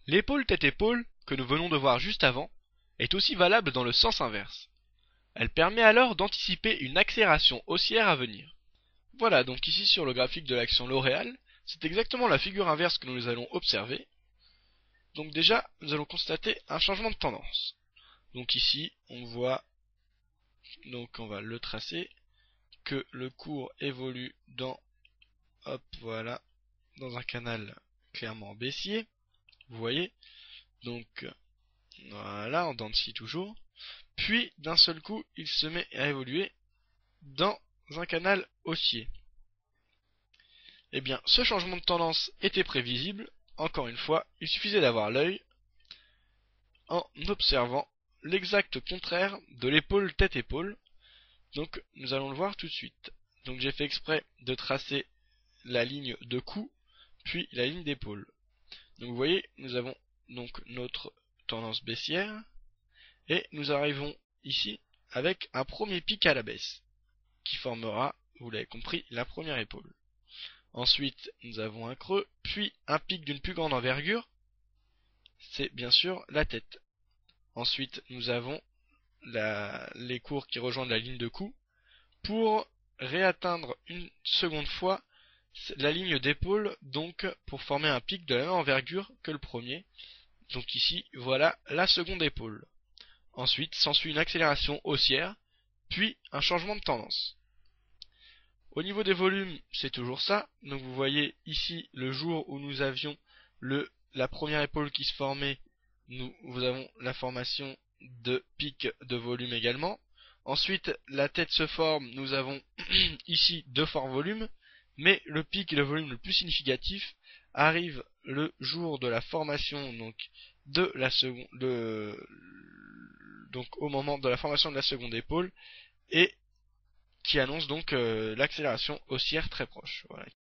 L'épaule tête-épaule, que nous venons de voir juste avant, est aussi valable dans le sens inverse. Elle permet alors d'anticiper une accélération haussière à venir. Voilà, donc ici sur le graphique de l'action L'Oréal, c'est exactement la figure inverse que nous allons observer. Donc déjà, nous allons constater un changement de tendance. Donc ici, on voit, donc on va le tracer, que le cours évolue dans, hop, voilà, dans un canal clairement baissier. Vous voyez, donc voilà, en dents de scie toujours. Puis d'un seul coup, il se met à évoluer dans un canal haussier. Eh bien, ce changement de tendance était prévisible. Encore une fois, il suffisait d'avoir l'œil en observant l'exact contraire de l'épaule tête-épaule. Donc, nous allons le voir tout de suite. Donc, j'ai fait exprès de tracer la ligne de cou, puis la ligne d'épaule. Donc, vous voyez, nous avons donc notre tendance baissière, et nous arrivons ici avec un premier pic à la baisse, qui formera, vous l'avez compris, la première épaule. Ensuite, nous avons un creux, puis un pic d'une plus grande envergure, c'est bien sûr la tête. Ensuite, nous avons les cours qui rejoignent la ligne de cou, pour réatteindre une seconde fois la ligne d'épaule, donc pour former un pic de la même envergure que le premier. Donc ici, voilà la seconde épaule. Ensuite, s'ensuit une accélération haussière, puis un changement de tendance. Au niveau des volumes, c'est toujours ça. Donc vous voyez ici le jour où nous avions la première épaule qui se formait, nous avons la formation de pic de volume également. Ensuite, la tête se forme, nous avons ici deux forts volumes, mais le pic et le volume le plus significatif arrive le jour de la formation donc de la seconde, donc au moment de la formation de la seconde épaule, et qui annonce donc l'accélération haussière très proche. Voilà.